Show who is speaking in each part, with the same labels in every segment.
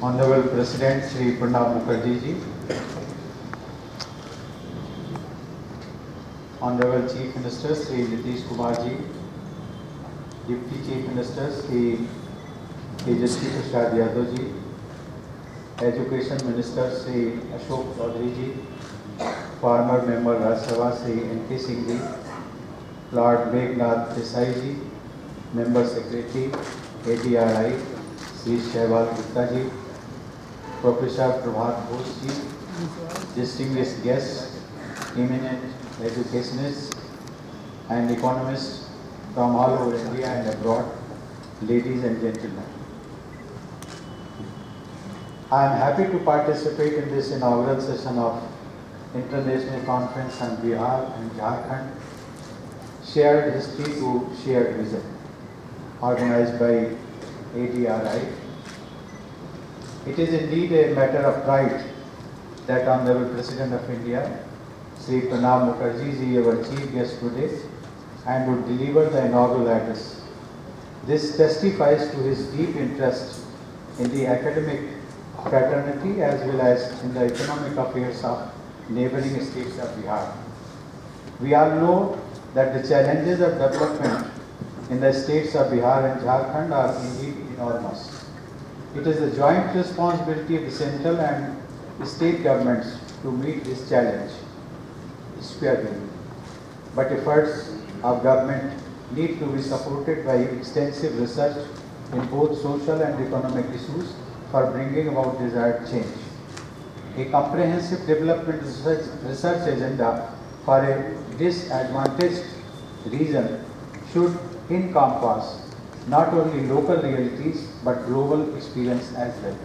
Speaker 1: Honorable President Shri Pranab Mukherjee ji, Honorable Chief Minister Shri Nitish Kumar ji, Deputy Chief Minister Shri Tejasvi Prasad Yadav ji, Education Minister Shri Ashok Chaudhary ji, former Member Rajya Sabha Shri N.K. Singh ji, Lord Meghnad Desai ji, Member Secretary ADRI Shri Shehbal Gupta ji, Professor Prabhat Bose ji, distinguished guests, eminent educationists and economists from all over India and abroad, ladies and gentlemen. I am happy to participate in this inaugural session of International Conference on Bihar and Jharkhand, Shared History to Shared Vision, organized by ADRI. It is indeed a matter of pride that Honorable President of India, Shri Pranab Mukherjee ji, our chief guest today, and would deliver the inaugural address. This testifies to his deep interest in the academic fraternity as well as in the economic affairs of neighboring states of Bihar. We all know that the challenges of development in the states of Bihar and Jharkhand are indeed enormous. It is the joint responsibility of the central and state governments to meet this challenge squarely. But efforts of government need to be supported by extensive research in both social and economic issues for bringing about desired change. A comprehensive development research agenda for a disadvantaged region should encompass not only local realities but global experience as well.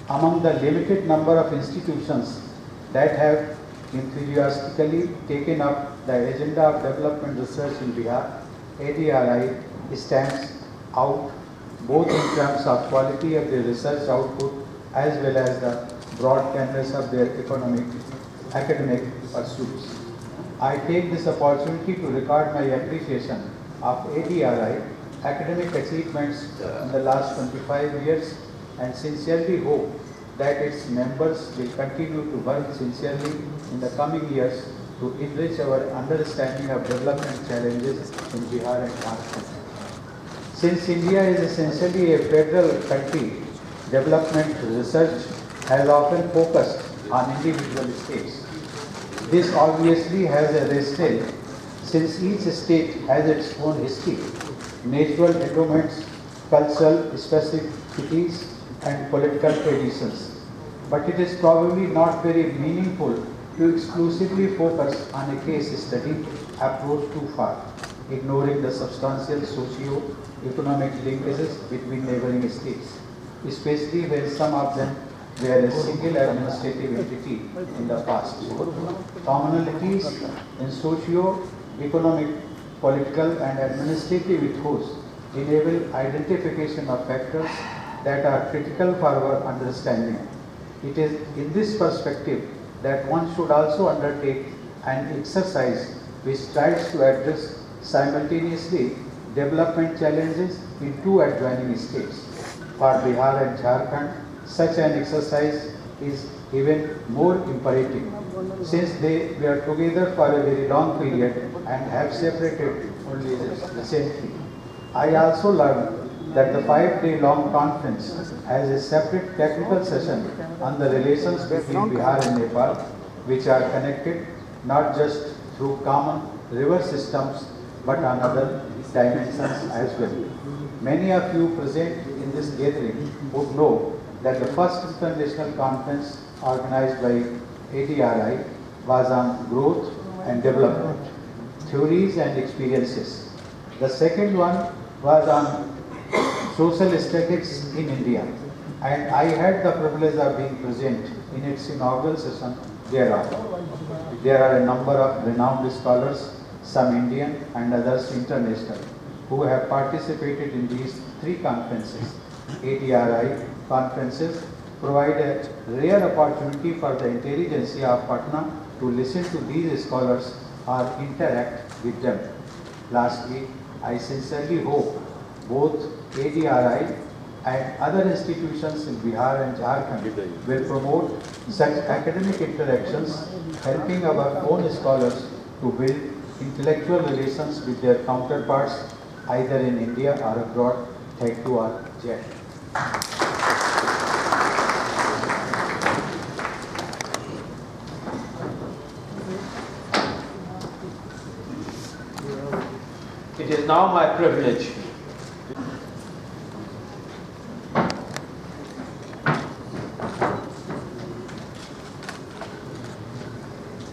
Speaker 1: Among the limited number of institutions that have enthusiastically taken up the agenda of development research in Bihar, ADRI stands out both in terms of quality of their research output as well as the broad canvas of their academic pursuits. I take this opportunity to record my appreciation of ADRI academic achievements in the last 25 years and sincerely hope that its members will continue to work sincerely in the coming years to enrich our understanding of development challenges in Bihar and Jharkhand. Since India is essentially a federal country, development research has often focused on individual states. This obviously has a rationale since each state has its own history, natural endowments, cultural specificities, and political traditions. But it is probably not very meaningful to exclusively focus on a case study approach too far, ignoring the substantial socio-economic linkages between neighboring states, especially when some of them were a single administrative entity in the past. Commonalities in socio-economic, political and administrative ethos enable identification of factors that are critical for our understanding. It is in this perspective that one should also undertake an exercise which tries to address simultaneously development challenges in two adjoining states. For Bihar and Jharkhand, such an exercise is even more imperative since they were together for a very long period and have separated only recently. I also learned that the 5-day-long conference has a separate technical session on the relations between Bihar and Nepal, which are connected not just through common river systems but on other dimensions as well. Many of you present in this gathering would know that the first international conference organized by ADRI was on growth and development, theories and experiences. The second one was on social statics in India, and I had the privilege of being present in its inaugural session thereafter. There are a number of renowned scholars, some Indian and others international, who have participated in these three conferences. ADRI conferences provide a rare opportunity for the intelligentsia of Patna to listen to these scholars or interact with them. Lastly, I sincerely hope both ADRI and other institutions in Bihar and Jharkhand will promote such academic interactions, helping our own scholars to build intellectual relations with their counterparts either in India or abroad. Thank you all. Jai Hind.
Speaker 2: It is now my privilege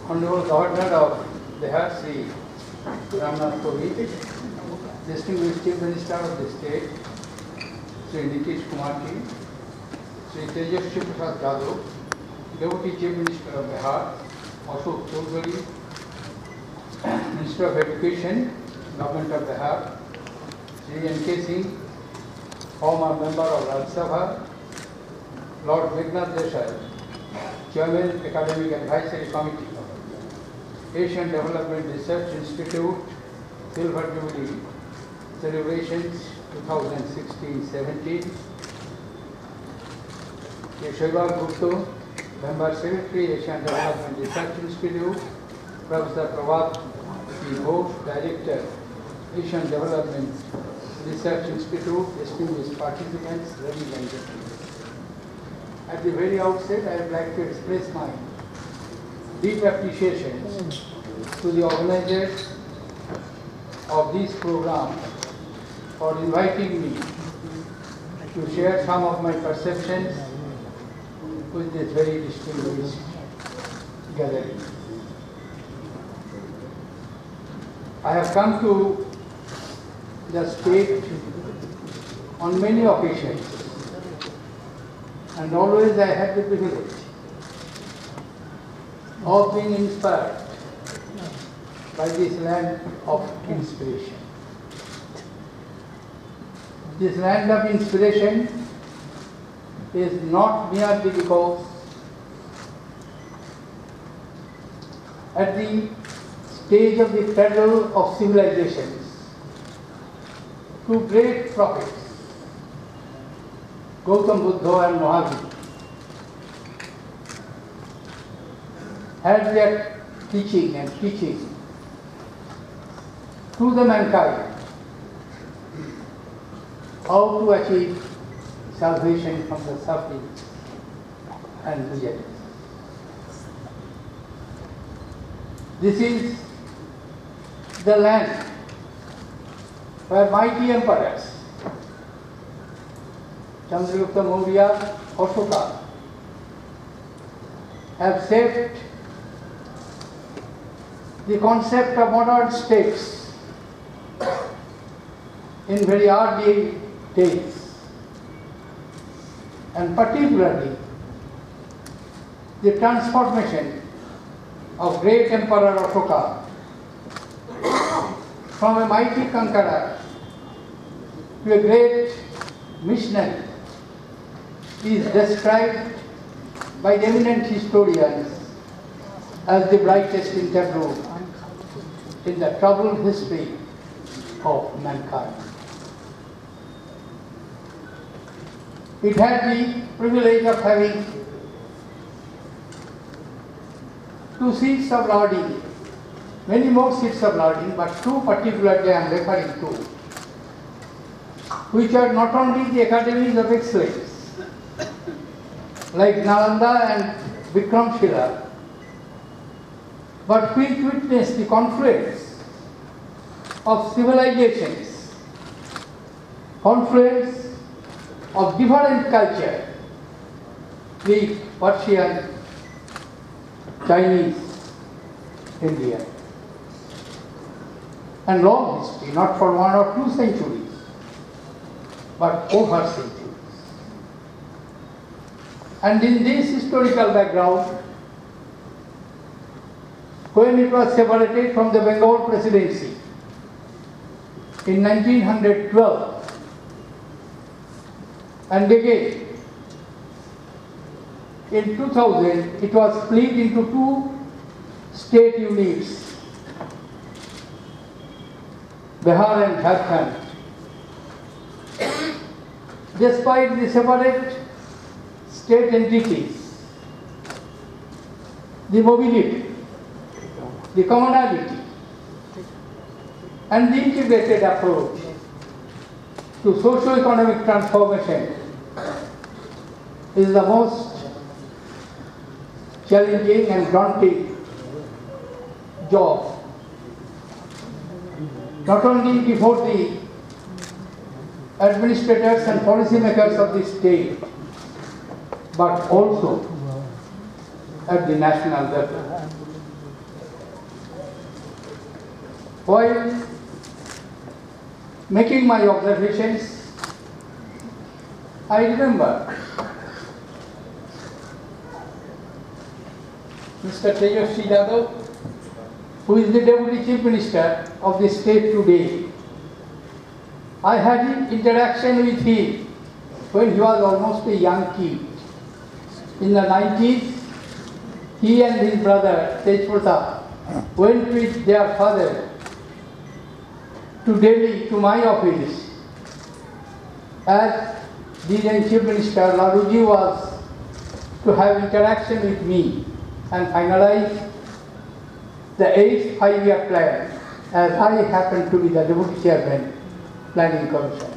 Speaker 3: Honorable Governor of Bihar, Sri Ramnath Kovind, Distinguished Chief Minister of the state, Sri Nitish Kumar Ji, Sri Tejasvi Prasad Yadav, Deputy Chief Minister of Bihar, Ashok Chaudhary, Minister of Education, Government of Bihar, Sri N.K. Singh, former member of Rajya Sabha, Lord Meghnad Desai, Chairman Academic Advisory Committee, Asian Development Research Institute, Silver Jubilee celebrations 2016-17. Shaival Gupta, Member Secretary, Asian Development Research Institute, Professor Prabhat P. Ghosh, Director, Asian Development Research Institute, distinguished participants, ladies and gentlemen. At the very outset, I would like to express my deep appreciation to the organizers of this program for inviting me to share some of my perceptions with this very distinguished gathering. I have come to the state on many occasions, and always I had the privilege of being inspired by this land of inspiration. This land of inspiration is not merely because at the stage of the cradle of civilizations, two great prophets, Gautam Buddha and Mahavir, had their teaching and teaching to the mankind how to achieve salvation from the suffering and misery. This is the land where mighty emperors, Chandragupta Maurya, Ashoka, have shaped the concept of modern states in very early days, and particularly the transformation of great Emperor Ashoka from a mighty conqueror to a great missionary is described by eminent historians as the brightest interlude in the troubled history of mankind. It had the privilege of having two seats of learning, many more seats of learning, but two particularly I am referring to, which are not only the academies of excellence, like Nalanda and Vikramshila, but which witness the confluence of civilizations, confluence of different culture, Greek, Persian, Chinese, Indian, and long history, not for 1 or 2 centuries, but over centuries. And in this historical background, when it was separated from the Bengal presidency in 1912, and again in 2000, it was split into 2 state units, Bihar and Jharkhand. despite the separate state entities, the mobility, the commonality, and the integrated approach to socio-economic transformation is the most challenging and daunting job, not only before the administrators and policymakers of the state, but also at the national level. While making my observations, I remember Mr. Tejasvi Yadav, who is the Deputy Chief Minister of the state today. I had an interaction with him when he was almost a young kid. In the 90s, he and his brother Tej Pratap went with their father to Delhi, to my office, as the then Chief Minister Laluji was to have interaction with me and finalize the 8th five-year plan, as I happened to be the Deputy Chairman, Planning Commission.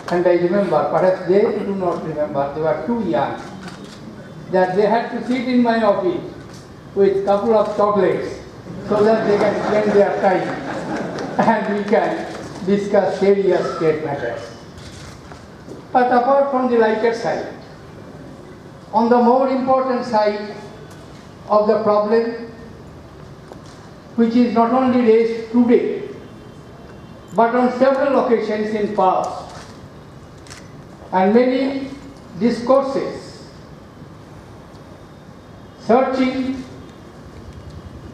Speaker 3: And I remember, perhaps they do not remember, they were too young, that they had to sit in my office with a couple of chocolates so that they can spend their time and we can discuss serious state matters. But apart from the lighter side, on the more important side of the problem, which is not only raised today, but on several occasions in past, and many discourses searching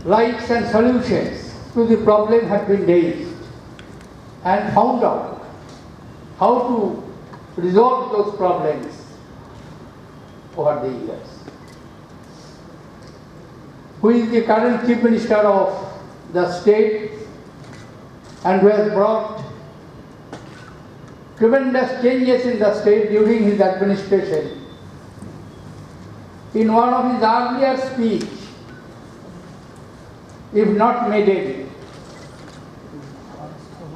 Speaker 3: lights and solutions to the problem have been raised and found out how to resolve those problems over the years. Who is the current Chief Minister of the state and who has brought tremendous changes in the state during his administration. In one of his earlier speech, if not maiden,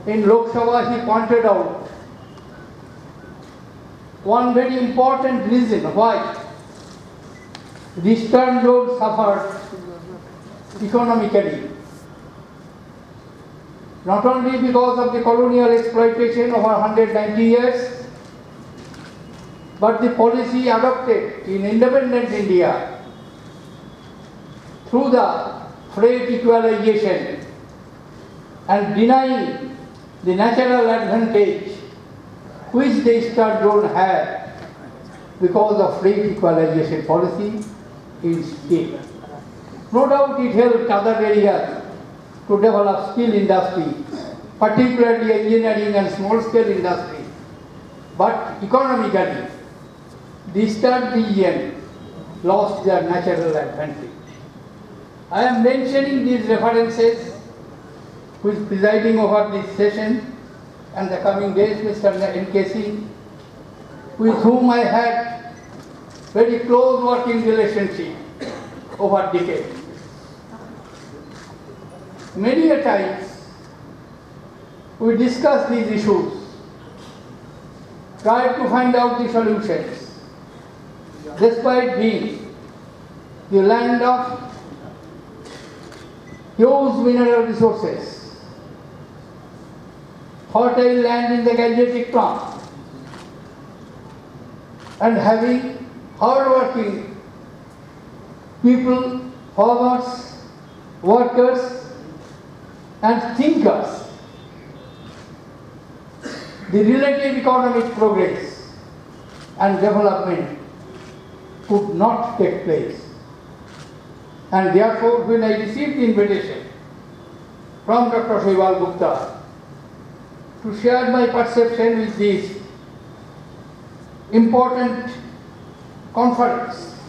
Speaker 3: in Lok Sabha he pointed out one very important reason why the Eastern Road suffered economically, not only because of the colonial exploitation over 190 years, but the policy adopted in independent India through the freight equalization and denying the natural advantage which the Eastern Zone had because of freight equalization policy in steel. No doubt it helped other areas to develop steel industry, particularly engineering and small-scale industry. But economically, the Eastern region lost their natural advantage. I am mentioning these references, who is presiding over this session and the coming days, Mr. NKC, with whom I had very close working relationship over decades. Many a times we discuss these issues, try to find out the solutions, despite being the land of huge mineral resources, fertile land in the Gangetic plant, and having hard-working people, farmers, workers, and thinkers. The relative economic progress and development could not take place. And therefore, when I received the invitation from Dr. Shaival Gupta to share my perception with this important conference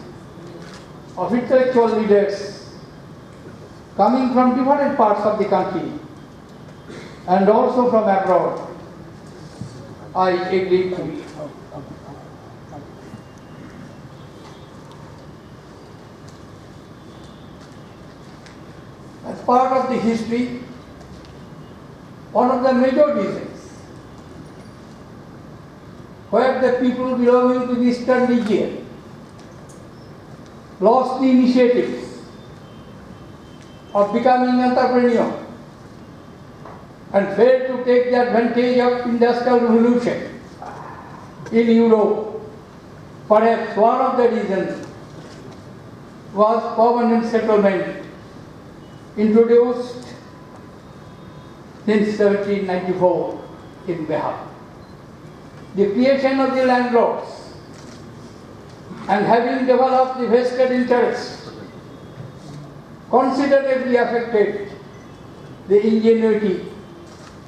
Speaker 3: of intellectual leaders coming from different parts of the country and also from abroad, I agreed to it. As part of the history, one of the major reasons where the people belonging to the eastern region lost the initiative of becoming entrepreneur and failed to take the advantage of industrial revolution in Europe. Perhaps one of the reasons was permanent settlement introduced since 1794 in Bihar. The creation of the landlords and having developed the vested interest considerably affected the ingenuity,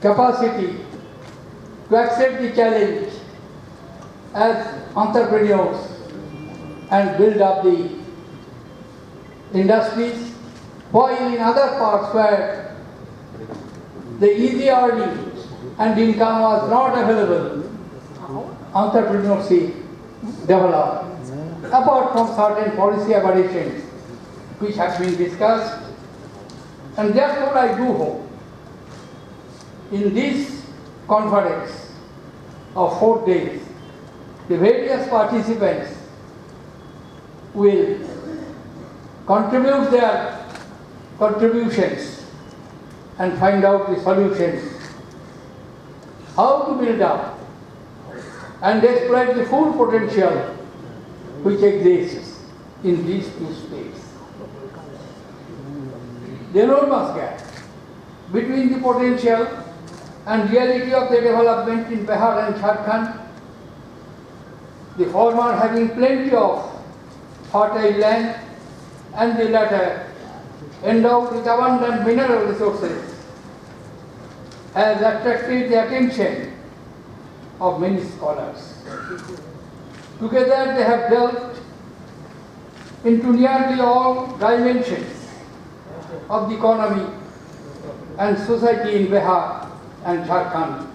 Speaker 3: capacity to accept the challenge as entrepreneurs and build up the industries, while in other parts where the easy earning and income was not available, entrepreneurship developed. Apart from certain policy aberrations which have been discussed, and therefore I do hope in this conference of 4 days, the various participants will contribute their contributions and find out the solutions, how to build up and exploit the full potential which exists in these two states. The enormous gap between the potential and reality of the development in Bihar and Jharkhand, the former having plenty of fertile land and the latter endowed with abundant mineral resources, has attracted the attention of many scholars. Together they have delved into nearly all dimensions of the economy and society in Bihar and Jharkhand.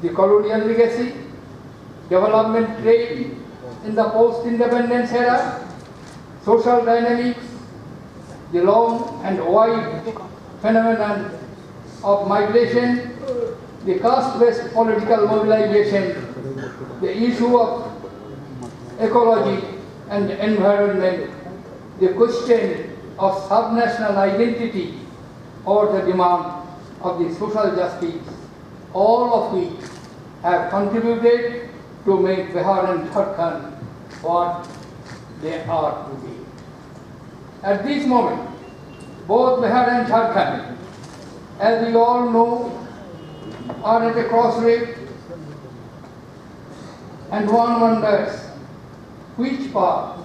Speaker 3: The colonial legacy, development trade in the post-independence era, social dynamics, the long and wide phenomenon of migration, the caste-based political mobilization, the issue of ecology and environment, the question of subnational identity or the demand of the social justice, all of which have contributed to make Bihar and Jharkhand what they are today. At this moment, both Bihar and Jharkhand, as we all know, are at a crossroads, and one wonders which path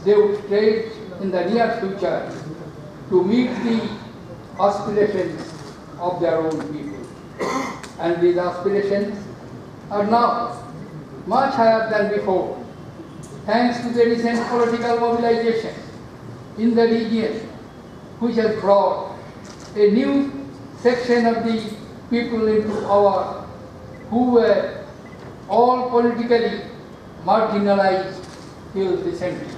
Speaker 3: they would take in the near future to meet the aspirations of their own people. And these aspirations are now much higher than before, thanks to the recent political mobilization in the region, which has brought a new section of the people into power who were all politically marginalized till recently.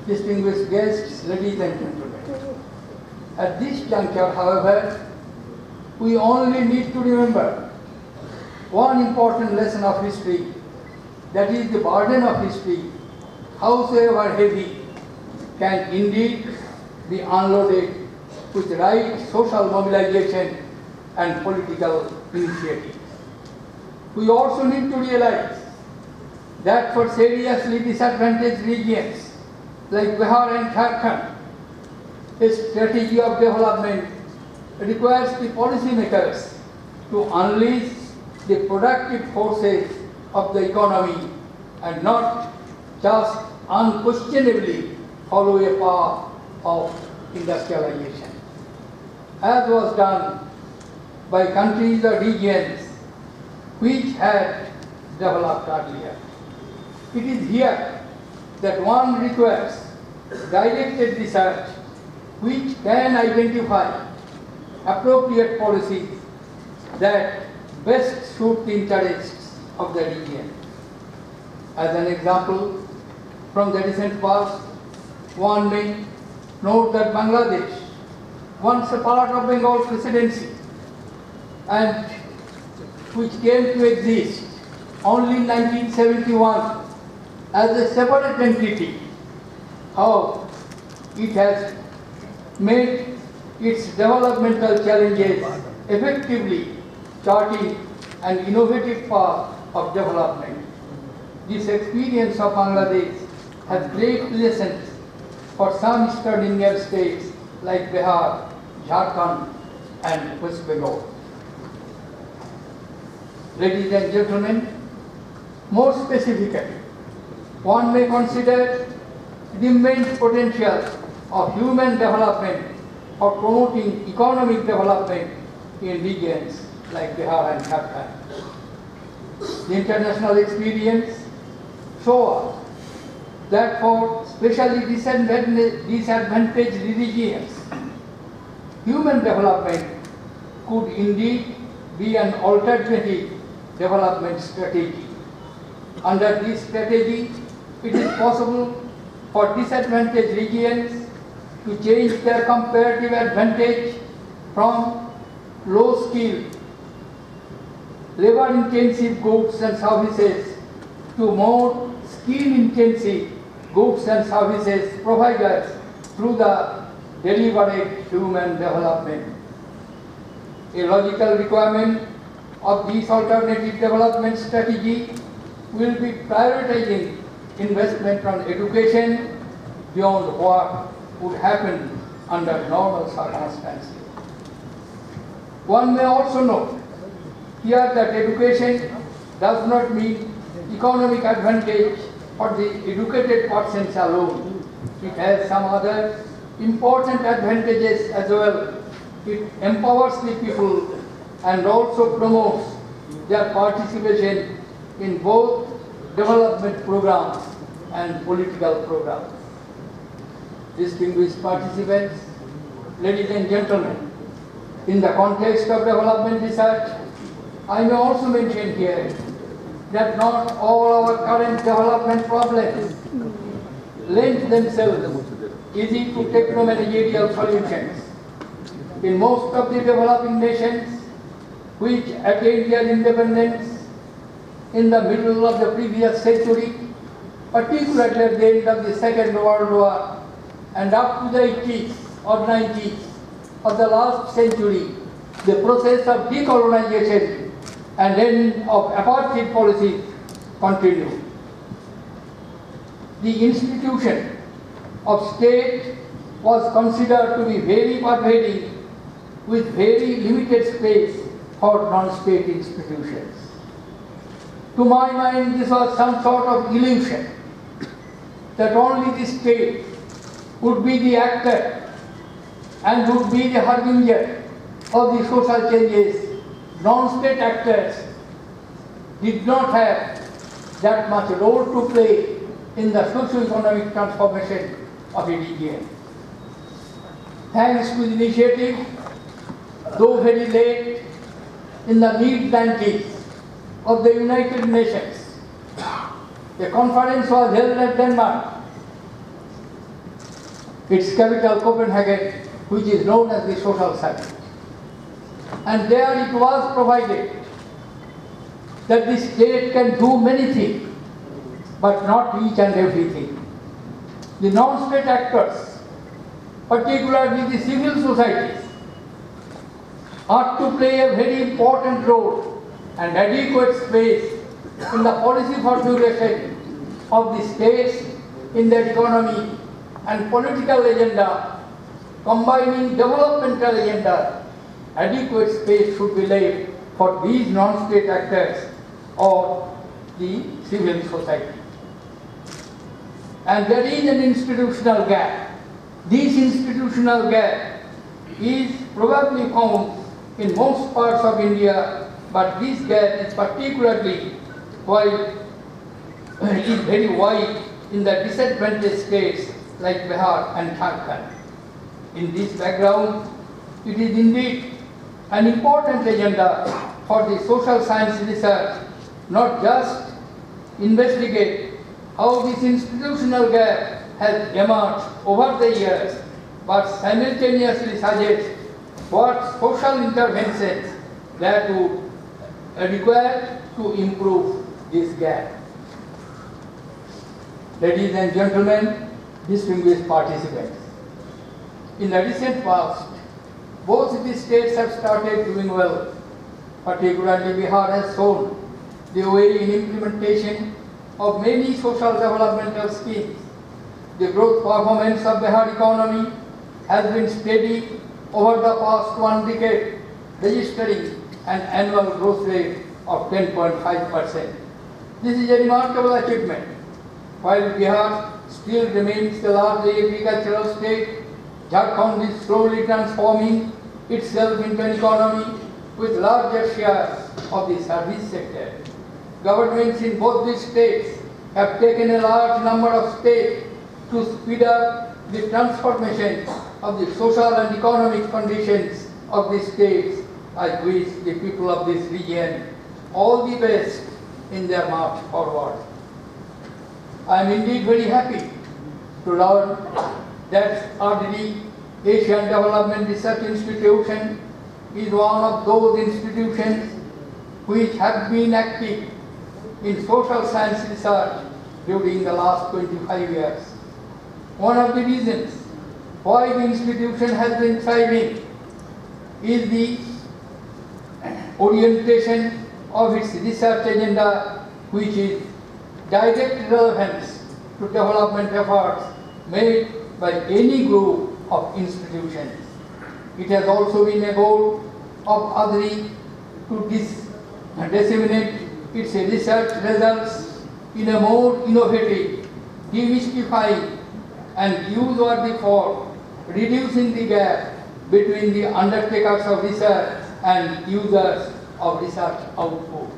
Speaker 3: Distinguished guests, ladies and gentlemen, at this juncture, however, we only need to remember one important lesson of history, that is the burden of history, howsoever heavy, can indeed be unloaded with right social mobilization and political initiative. We also need to realize that for seriously disadvantaged regions like Bihar and Jharkhand, a strategy of development requires the policymakers to unleash the productive forces of the economy and not just unquestionably follow a path of industrialization, as was done by countries or regions which had developed earlier. It is here that one requires directed research which can identify appropriate policies that best suit the interests of the region. As an example, from the recent past, one may note that Bangladesh, once a part of Bengal presidency, and which came to exist only in 1971 as a separate entity, how it has made its developmental challenges effectively charting an innovative path of development. This experience of Bangladesh has great lessons for some eastern Indian states like Bihar, Jharkhand, and West Bengal. Ladies and gentlemen, more specifically, one may consider the immense potential of human development for promoting economic development in regions like Bihar and Jharkhand. The international experience shows us that for specially disadvantaged regions, human development could indeed be an alternative development strategy. Under this strategy, it is possible for disadvantaged regions to change their comparative advantage from low-skilled, labor-intensive goods and services to more skill-intensive goods and services providers through the deliberate human development. A logical requirement of this alternative development strategy will be prioritizing investment on education beyond what would happen under normal circumstances. One may also note here that education does not mean economic advantage for the educated persons alone. It has some other important advantages as well. It empowers the people and also promotes their participation in both development programs and political programs. Distinguished participants, ladies and gentlemen, in the context of development research, I may also mention here that not all our current development problems lend themselves easy to techno-managerial solutions. In most of the developing nations which attained their independence in the middle of the previous century, particularly at the end of the Second World War and up to the 80s or 90s of the last century, the process of decolonization and end of apartheid policies continued. The institution of state was considered to be very pervading with very limited space for non-state institutions. To my mind, this was some sort of illusion that only the state would be the actor and would be the harbinger of the social changes. Non-state actors did not have that much role to play in the socio-economic transformation of a region. Thanks to the initiative, though very late, in the mid-90s of the United Nations, a conference was held at Denmark, its capital Copenhagen, which is known as the Social Summit. And there it was provided that the state can do many things, but not each and everything. The non-state actors, particularly the civil societies, are to play a very important role and adequate space in the policy formulation of the states in their economy and political agenda, combining developmental agenda. Adequate space should be laid for these non-state actors or the civil society. And there is an institutional gap. This institutional gap is probably found in most parts of India, but this gap is particularly is very wide in the disadvantaged states like Bihar and Jharkhand. In this background, it is indeed an important agenda for the social science research, not just investigate how this institutional gap has emerged over the years, but simultaneously suggest what social interventions that would require to improve this gap. Ladies and gentlemen, distinguished participants, in the recent past, both these states have started doing well. Particularly Bihar has shown the way in implementation of many social developmental schemes. The growth performance of Bihar economy has been steady over the past 1 decade, registering an annual growth rate of 10.5%. This is a remarkable achievement. While Bihar still remains the largely agricultural state, Jharkhand is slowly transforming itself into an economy with larger shares of the service sector. Governments in both these states have taken a large number of steps to speed up the transformation of the social and economic conditions of the states. I wish the people of this region all the best in their march forward. I am indeed very happy to learn that RDD, Asian Development Research Institution, is one of those institutions which have been active in social science research during the last 25 years. One of the reasons why the institution has been thriving is the orientation of its research agenda, which is direct relevance to development efforts made by any group of institutions. It has also been a goal of ADRI to disseminate its research results in a more innovative, demystifying and user-worthy form, reducing the gap between the undertakers of research and users of research output.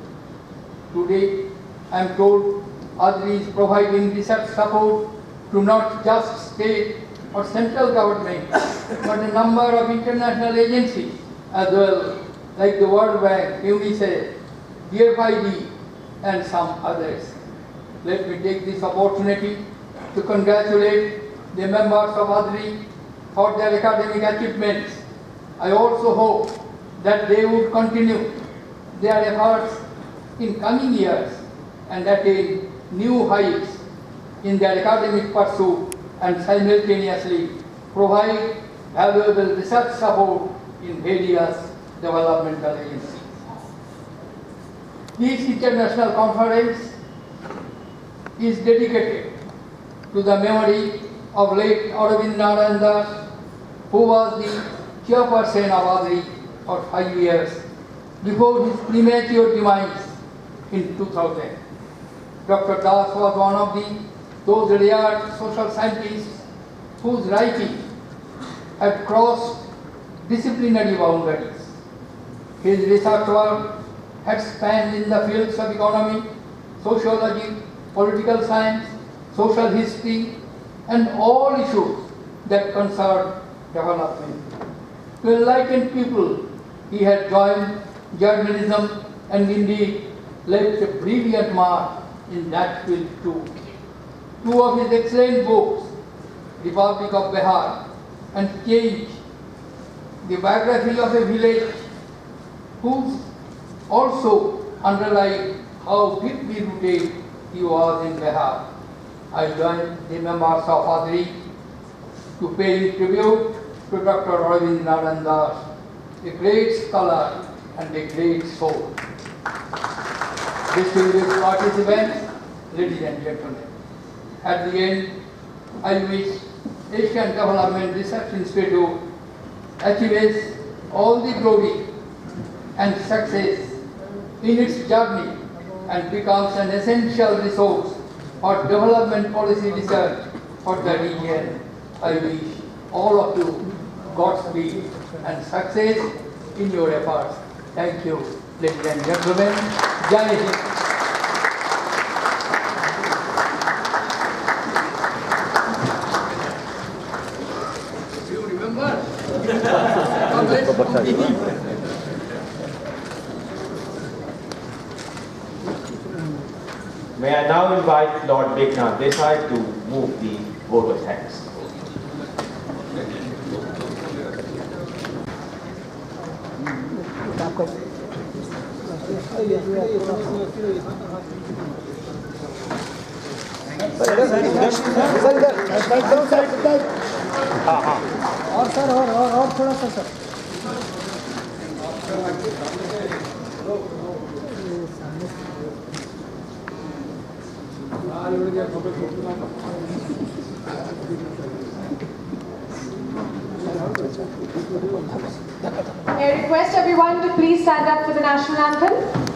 Speaker 3: Today, I am told ADRI is providing research support to not just state or central government, but a number of international agencies as well, like the World Bank, UNICEF, DFID, and some others. Let me take this opportunity to congratulate the members of ADRI for their academic achievements. I also hope that they would continue their efforts in coming years and attain new heights in their academic pursuit and simultaneously provide valuable research support in various developmental agencies. This international conference is dedicated to the memory of late Arvind Narayan Das, who was the chairperson of ADRI for 5 years before his premature demise in 2000. Dr. Das was one of those rare social scientists whose writing had crossed disciplinary boundaries. His research work had spanned in the fields of economy, sociology, political science, social history, and all issues that concern development. To enlighten people, he had joined journalism and indeed left a brilliant mark in that field too. Two of his excellent books, Republic of Bihar and Change, the biography of a village, whose also underlined how deeply rooted he was in Bihar. I joined the members of ADRI to pay tribute to Dr. Arvind Narayan Das, a great scholar and a great soul. Distinguished participants, ladies and gentlemen, at the end, I wish Asian Development Research Institute achieves all the glory and success in its journey and becomes an essential resource for development policy research for the region. I wish all of you Godspeed and success in your efforts. Thank you, ladies and gentlemen. Jai Hind. You remember?
Speaker 2: May I now invite Lord Meghna Desai to move the vote of thanks. और sir और थोड़ा सा sir
Speaker 4: May I request everyone to please stand up for the national anthem?